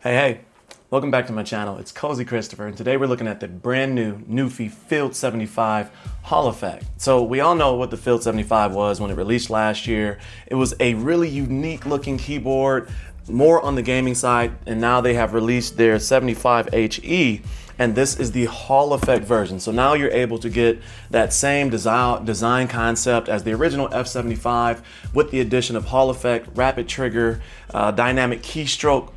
Hey, welcome back to my channel. It's Cozy Christopher, and today we're looking at the brand new Nuphy Field75 Hall Effect. So we all know what the Field75 was when it released last year. It was a really unique looking keyboard, more on the gaming side, and now they have released their 75 HE, and this is the Hall Effect version. So now you're able to get that same design concept as the original F75 with the addition of Hall Effect, Rapid Trigger, dynamic keystroke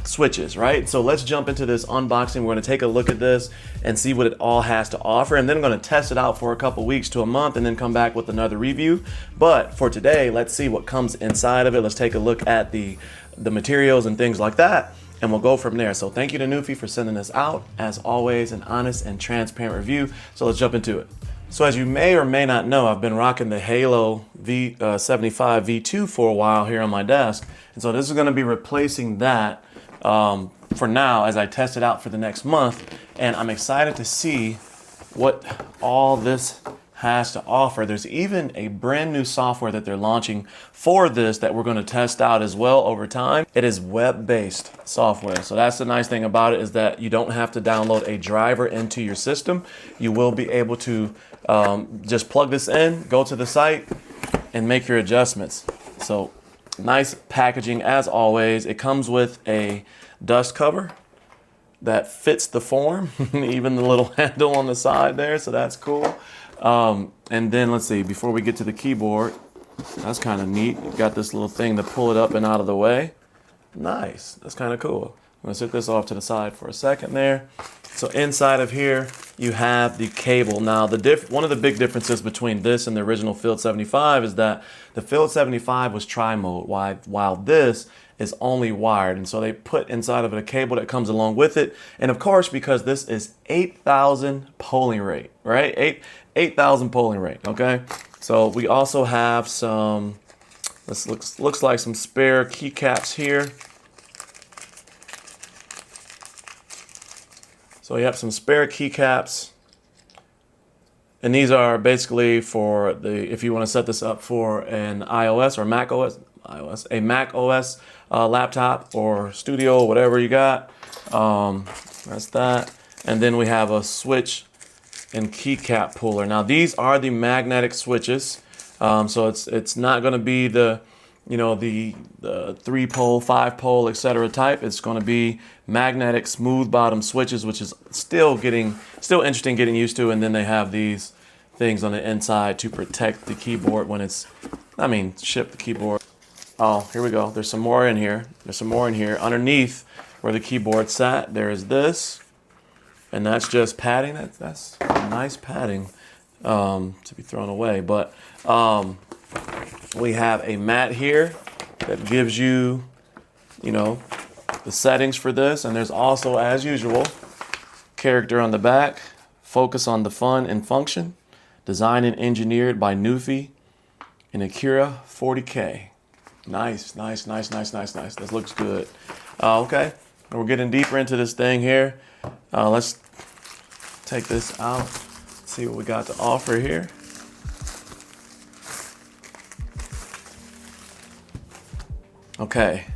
switches, right? So let's jump into this unboxing. We're going to take a look at this and see what it all has to offer, and then I'm going to test it out for a couple weeks to a month and then come back with another review. But for today, let's see what comes inside of it. Let's take a look at the materials and things like that, and we'll go from there. So thank you to Nuphy for sending this out. As always, an honest and transparent review. So let's jump into it. So as you may or may not know, I've been rocking the Halo V75 V2 for a while here on my desk, and so this is going to be replacing that for now as I test it out for the next month, and I'm excited to see what all this has to offer. There's even a brand new software that they're launching for this that we're going to test out as well over time. It is web-based software, so that's the nice thing about it, is that you don't have to download a driver into your system. You will be able to just plug this in, go to the site, and make your adjustments. So nice packaging as always. It comes with a dust cover that fits the form, even the little handle on the side there, so that's cool. And then let's see, before we get to the keyboard, that's kind of neat. You've got this little thing to pull it up and out of the way. Nice, that's kind of cool. I'm gonna set this off to the side for a second there. So inside of here, you have the cable. Now, one of the big differences between this and the original Field75 is that the Field75 was tri-mode, while this is only wired. And so they put inside of it a cable that comes along with it. And of course, because this is 8,000 polling rate, right? 8,000 polling rate, okay? So we also have some, this looks like some spare keycaps here. So you have some spare keycaps, and these are basically for if you want to set this up for an iOS or a Mac OS laptop or studio, whatever you got. That's that. And then we have a switch and keycap puller. Now these are the magnetic switches, so it's not going to be the 3-pole, 5-pole, etc. type. It's going to be magnetic smooth bottom switches, which is still interesting getting used to. And then they have these things on the inside to protect the keyboard when ship the keyboard. Oh, here we go. There's some more in here. Underneath where the keyboard sat, there is this, and that's just padding. That's nice padding to be thrown away. But we have a mat here that gives you, the settings for this. And there's also, as usual, character on the back. Focus on the fun and function. Designed and engineered by Nuphy and Actuation 40K. Nice. This looks good. Okay, we're getting deeper into this thing here. Let's take this out, see what we got to offer here. Okay,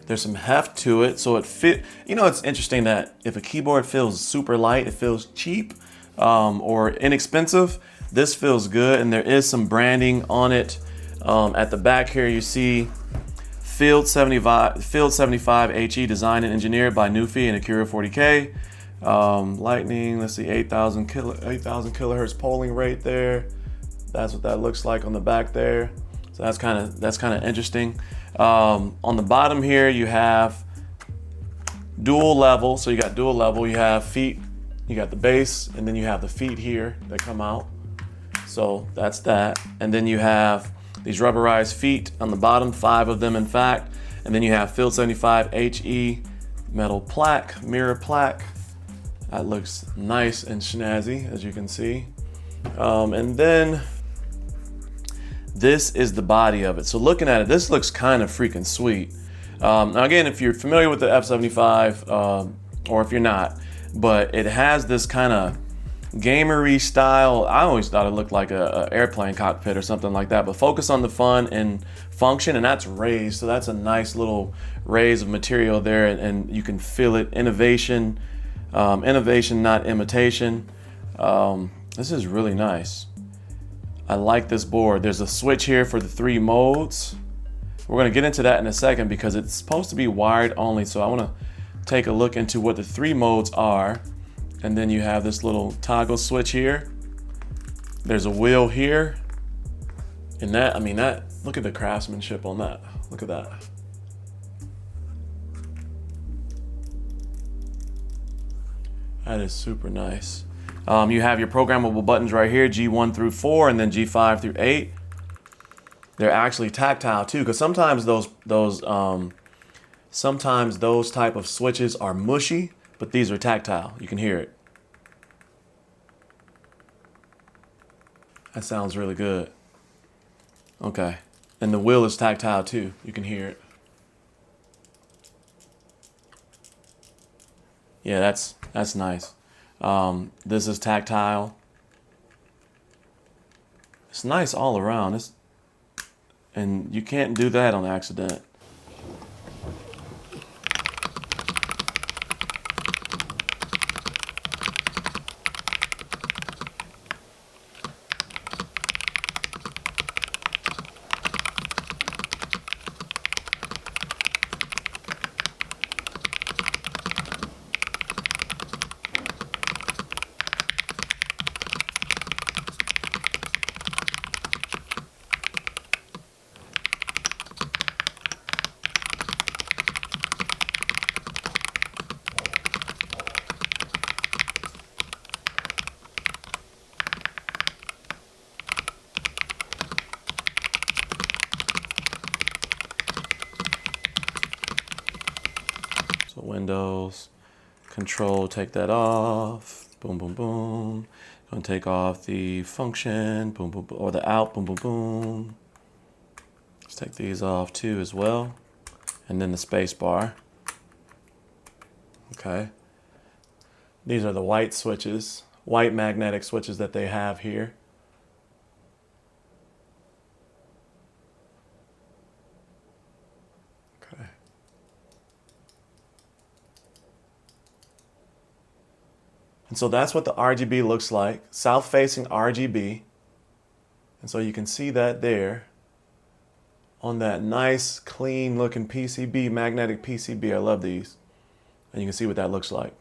there's some heft to it, so it fit. It's interesting that if a keyboard feels super light, it feels cheap or inexpensive. This feels good, and there is some branding on it. At the back here, you see Field75 HE, designed and engineered by Nuphy and Actuation 40K. Lightning, let's see, 8,000 kilohertz polling rate there. That's what that looks like on the back there. So that's kind of interesting. On the bottom here, you have dual level. So you got dual level. You have feet. You got the base, and then you have the feet here that come out. So that's that. And then you have these rubberized feet on the bottom, 5 of them in fact. And then you have Field75 HE metal plaque, mirror plaque. That looks nice and snazzy, as you can see. And then this is the body of it. So looking at it, this looks kind of freaking sweet. Now again, if you're familiar with the F75, or if you're not, but it has this kind of gamery style. I always thought it looked like a airplane cockpit or something like that, but focus on the fun and function, and that's raised. So that's a nice little raise of material there, and you can feel it. Innovation, innovation, not imitation. This is really nice. I like this board. There's a switch here for the 3 modes. We're gonna get into that in a second because it's supposed to be wired only. So I wanna take a look into what the 3 modes are. And then you have this little toggle switch here. There's a wheel here. And that, I mean, look at the craftsmanship on that. Look at that. That is super nice. You have your programmable buttons right here, G1 through 4, and then G5 through 8. They're actually tactile too, because sometimes those type of switches are mushy, but these are tactile. You can hear it. That sounds really good. Okay, and the wheel is tactile too. You can hear it. Yeah, that's nice. This is tactile. It's nice all around. And you can't do that on accident. So Windows, Control, take that off. Boom, boom, boom. Gonna take off the function, boom, boom, boom, or the out, boom, boom, boom. Let's take these off too as well. And then the space bar. Okay. These are the white switches, white magnetic switches that they have here. Okay. And so that's what the RGB looks like, south-facing RGB. And so you can see that there on that nice, clean-looking PCB, magnetic PCB. I love these. And you can see what that looks like.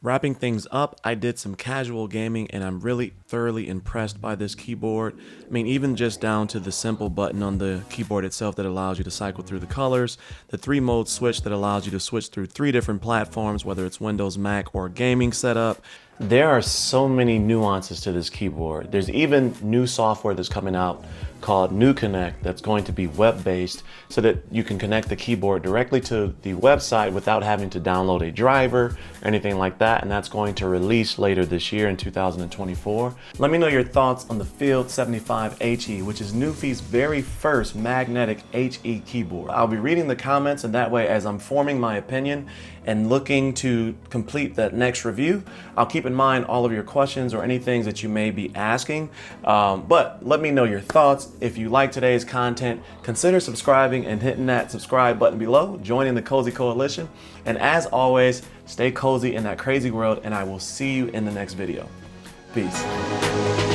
Wrapping things up, I did some casual gaming and I'm really thoroughly impressed by this keyboard. I mean, even just down to the simple button on the keyboard itself that allows you to cycle through the colors, the 3-mode switch that allows you to switch through 3 different platforms, whether it's Windows, Mac, or gaming setup. There are so many nuances to this keyboard. There's even new software that's coming out called NuConnect that's going to be web-based so that you can connect the keyboard directly to the website without having to download a driver or anything like that, and that's going to release later this year in 2024. Let me know your thoughts on the Field75 HE, which is Nuphy's very first magnetic HE keyboard. I'll be reading the comments, and that way as I'm forming my opinion and looking to complete that next review, I'll keep in mind all of your questions or any things that you may be asking. But let me know your thoughts. If you like today's content, consider subscribing and hitting that subscribe button below, joining the Cozy Coalition. And as always, stay cozy in that crazy world, and I will see you in the next video. Peace.